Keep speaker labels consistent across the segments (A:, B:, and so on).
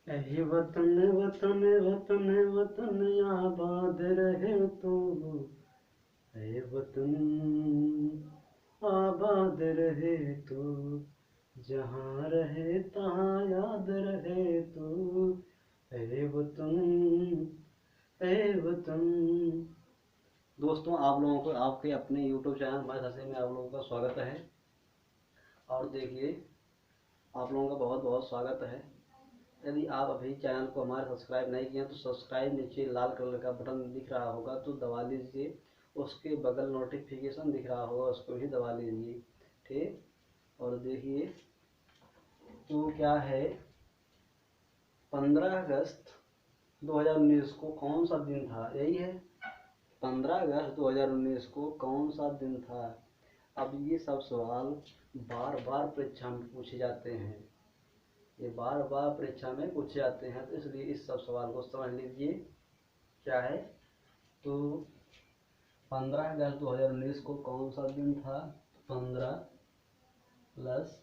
A: ऐ वतन वतन वतन वतन आबाद रहे तो, ऐ वतन आबाद रहे तो, जहाँ रहे तहाँ याद रहे तो, ऐ वतन ऐ वतन। दोस्तों, आप लोगों को आपके अपने YouTube चैनल हमारे हंसे में आप लोगों का स्वागत है। और देखिए, आप लोगों का बहुत बहुत स्वागत है। यदि आप अभी चैनल को हमारे सब्सक्राइब नहीं किए तो सब्सक्राइब, नीचे लाल कलर का बटन दिख रहा होगा तो दबा लीजिए। उसके बगल नोटिफिकेशन दिख रहा होगा, उसको भी दबा लीजिए। ठीक। और देखिए, तो क्या है, 15 अगस्त 2019 को कौन सा दिन था? यही है, 15 अगस्त 2019 को कौन सा दिन था? अब ये सब सवाल बार बार परीक्षा में पूछे जाते हैं, ये बार बार परीक्षा में पूछे जाते हैं, तो इसलिए इस सब सवाल को समझ लीजिए। क्या है, तो 15 अगस्त 2019 को कौन सा दिन था? 15 प्लस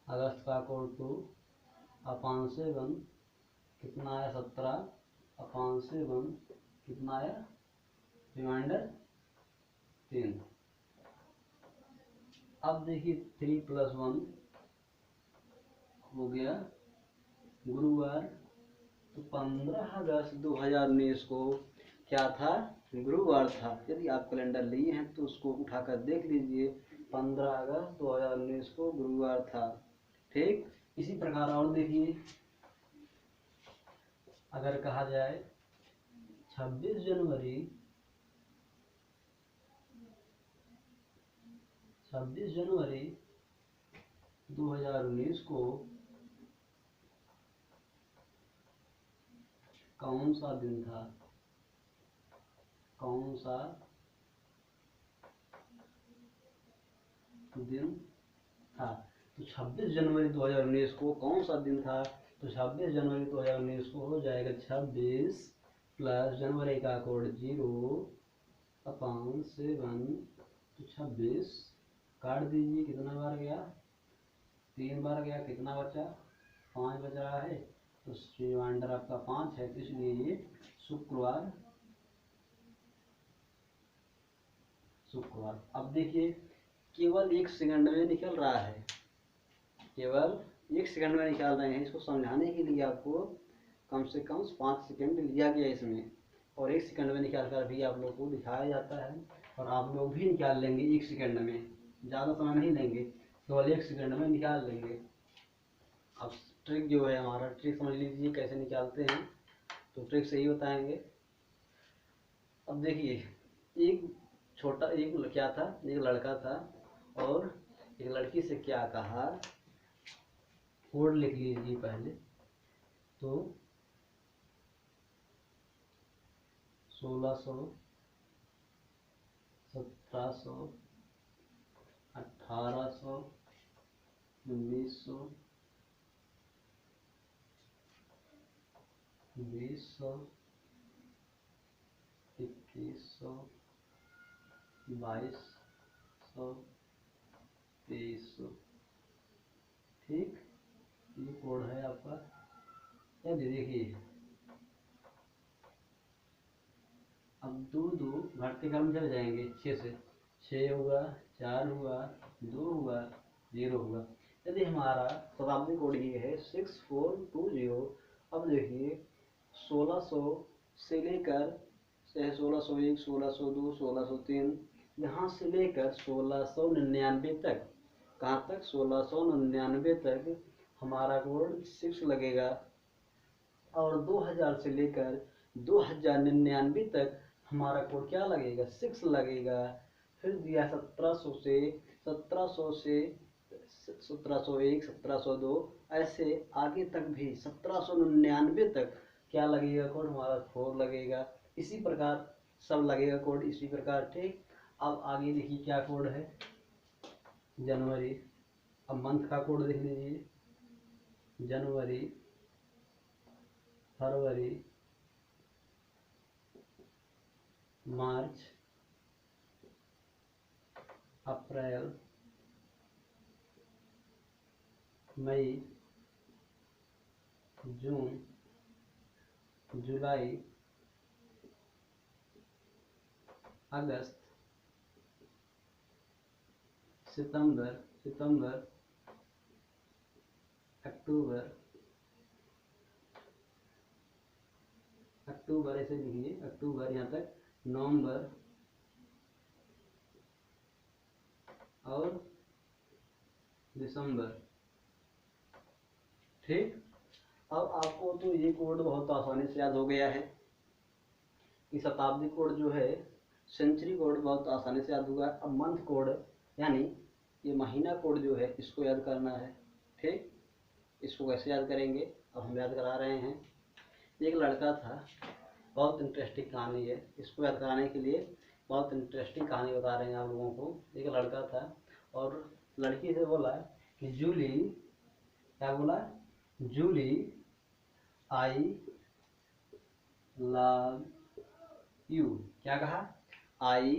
A: अगस्त का कोड 2 अपान से 1 कितना आया? 17 अपान से 1 कितना आया? रिमाइंडर 3। अब देखिए, 3 + 1 हो गया गुरुवार। तो 15 अगस्त 2019 को क्या था? गुरुवार था। यदि आप कैलेंडर लिए हैं तो उसको उठाकर देख लीजिए, 15 अगस्त 2019 को गुरुवार था। ठीक। इसी प्रकार और देखिए, अगर कहा जाए 26 जनवरी 2019 को कौन सा दिन था? कौन सा दिन था? तो 26 जनवरी 2019 को कौन सा दिन था? तो 26 जनवरी 2019 को हो जाएगा 26 प्लस जनवरी का कोड 0 अपान से 1। तो 26 काट दीजिए, कितना बार गया? 3 बार गया। कितना बचा? 5 बच रहा है। तो रिमाइंडर आपका 5 है, तो इसलिए ये शुक्रवार। अब देखिए, केवल 1 सेकंड में निकल रहा है, केवल 1 सेकंड में निकाल रहे हैं। इसको समझाने के लिए आपको कम से कम 5 सेकंड लिया गया इसमें, और 1 सेकंड में निकाल कर भी आप लोग को दिखाया जाता है, और आप लोग भी निकाल लेंगे 1 सेकंड में। ज़्यादा समय नहीं लेंगे, केवल 1 सेकंड में निकाल लेंगे। अब ट्रिक जो है हमारा, ट्रिक समझ लीजिए कैसे निकालते हैं, तो ट्रिक से ही बताएंगे। अब देखिए, एक क्या था, एक लड़का था और एक लड़की से क्या कहा, कोड लिख लीजिए पहले। तो 1600, 1700, 1800, 1900, 2000, 2100, 2200, 2300। ठीक। ये कोड है आपका। या देखिए, अब दो घटते क्रम चले जाएंगे 6 से। 6 हुआ, 4 हुआ, 2 हुआ, 0 हुआ। यदि हमारा शताब्दी कोड ये है 6420। अब देखिए, 1600 से लेकर 1601, 1602, 1603, यहाँ से लेकर 1699 तक। कहाँ तक? 1699 तक हमारा कोड 6 लगेगा। और 2000 से लेकर 2099 तक हमारा कोड क्या लगेगा? 6 लगेगा। फिर दिया 1700 से 1701, 1702, ऐसे आगे तक भी 1799 तक क्या लगेगा कोड? हमारा 4 लगेगा। इसी प्रकार सब लगेगा कोड, इसी प्रकार। ठीक। अब आगे देखिए क्या कोड है, जनवरी। अब मंथ का कोड देख लीजिए, जनवरी, फरवरी, मार्च, अप्रैल, मई, जून, जुलाई, अगस्त, सितंबर, अक्टूबर ऐसे लिखिए, अक्टूबर यहाँ तक, नवंबर और दिसंबर। ठीक, अब आपको तो ये कोड बहुत आसानी से याद हो गया है कि शताब्दी कोड जो है, सेंचुरी कोड बहुत आसानी से याद होगा। अब मंथ कोड यानी ये महीना कोड जो है इसको याद करना है। ठीक, इसको कैसे याद करेंगे अब हम याद करा रहे हैं। एक लड़का था, बहुत इंटरेस्टिंग कहानी है, इसको याद कराने के लिए बहुत इंटरेस्टिंग कहानी बता रहे हैं आप लोगों को। एक लड़का था और लड़की से बोला कि जूली, क्या बोला, जूली आई लव यू। क्या कहा, आई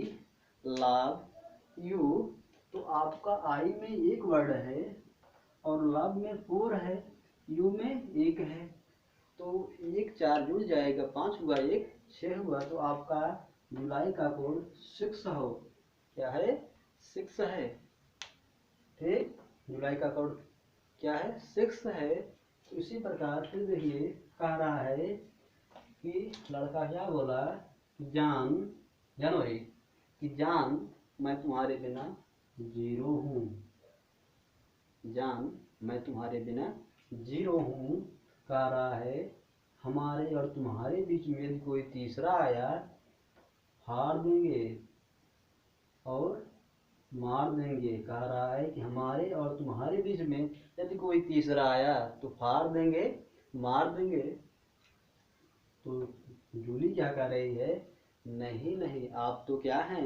A: लव यू। तो आपका आई में एक वर्ड है और लव में 4 है, यू में 1 है, तो 1 4 जुड़ जाएगा, 5 हुआ, 1 6 हुआ। तो आपका जुलाई का कोड 6 हो। क्या है, 6 है। ठीक, जुलाई का कोड क्या है, 6 है। तो इसी प्रकार से देखिए कह रहा है कि लड़का क्या बोला, जान, जनवरी कि जान मैं तुम्हारे बिना जीरो हूँ, जान मैं तुम्हारे बिना जीरो हूँ। कह रहा है हमारे और तुम्हारे बीच में यदि कोई तीसरा आया फाड़ देंगे और मार देंगे। कह रहा है कि हमारे और तुम्हारे बीच में यदि कोई तीसरा आया तो फाड़ देंगे, मार देंगे। तो जूली क्या कर रही है, नहीं नहीं, आप तो क्या हैं,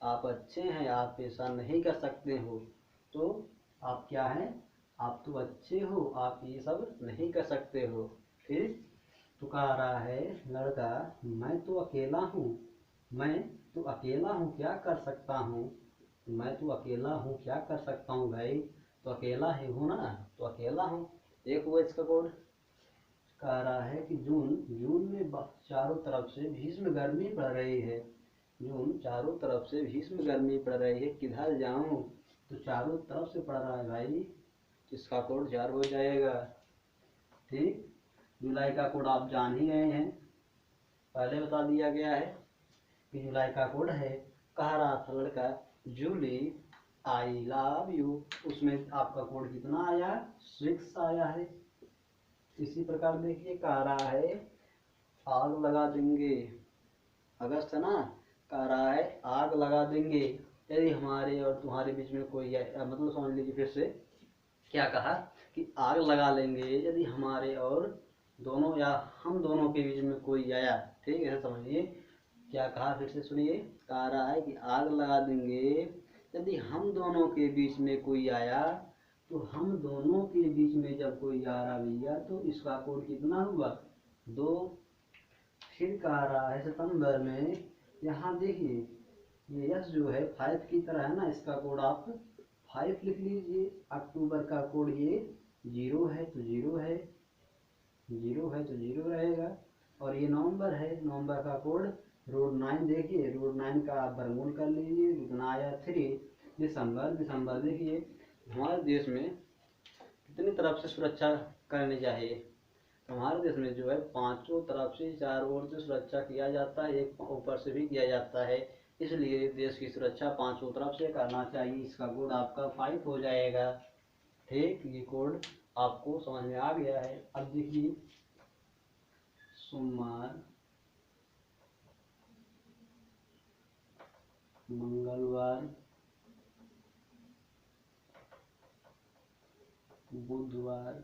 A: आप अच्छे हैं, आप ऐसा नहीं कर सकते हो। तो आप क्या हैं, आप तो अच्छे हो, आप ये सब नहीं कर सकते हो। ठीक, तो कह रहा है लड़का, मैं तो अकेला हूँ, मैं तो अकेला हूँ, क्या कर सकता हूँ, मैं तो अकेला हूँ, क्या कर सकता हूँ भाई, तो अकेला ही हूँ ना, तो अकेला हूँ। एक हुआ इसका कोड। कह रहा है कि जून में चारों तरफ से भीषण गर्मी पड़ रही है, जून चारों तरफ से भीषण गर्मी पड़ रही है, किधर जाऊं, तो चारों तरफ से पड़ रहा है भाई, इसका कोड 4 हो जाएगा। ठीक, जुलाई का कोड आप जान ही गए हैं, पहले बता दिया गया है कि जुलाई का कोड है। कह रहा था लड़का जूली आई लव यू, उसमें आपका कोड कितना आया, 6 आया है। इसी प्रकार देखिए कह रहा है आग लगा देंगे, अगस्त है ना, कह रहा है आग लगा देंगे यदि हमारे और तुम्हारे बीच में कोई मतलब समझ लीजिए फिर से क्या कहा कि आग लगा लेंगे यदि हमारे और दोनों या हम दोनों के बीच में कोई आया। ठीक है, समझिए क्या कहा, फिर से सुनिए। कह रहा है कि आग लगा देंगे यदि हम दोनों के बीच में कोई आया, तो हम दोनों के बीच में जब कोई आ रहा भैया तो इसका कोड कितना हुआ, 2। फिर कह रहा है सितंबर में, यहाँ देखिए ये यस जो है 5 की तरह है ना, इसका कोड आप 5 लिख लीजिए। अक्टूबर का कोड ये 0 है तो 0 है, 0 है तो 0 रहेगा। और ये नवंबर है, नवंबर का कोड रूट 9 देखिए, रूट 9 का आप वर्गमूल कर लीजिए, कितना आया 3। दिसंबर देखिए हमारे देश में कितनी तरफ से सुरक्षा करनी चाहिए, तो हमारे देश में जो है 5 तरफ से, 4 ओर से सुरक्षा किया जाता है, एक ऊपर से भी किया जाता है, इसलिए देश की सुरक्षा 5 तरफ से करना चाहिए। इसका कोड आपका 5 हो जाएगा। ठीक, ये कोड आपको समझ में आ गया है। अब देखिए सोमवार, मंगलवार, बुधवार,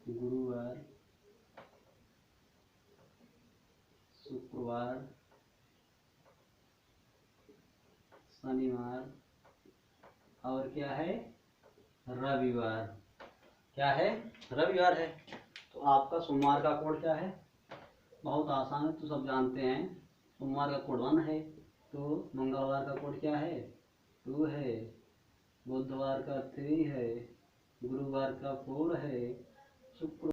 A: गुरुवार, शुक्रवार, शनिवार और क्या है, रविवार। क्या है, रविवार है। तो आपका सोमवार का कोड क्या है, बहुत आसान है, तो सब जानते हैं। सोमवार का कोड 1 है, तो मंगलवार का कोड क्या है, 2 है, बुधवार का 3 है, गुरुवार का फूल है शुक्र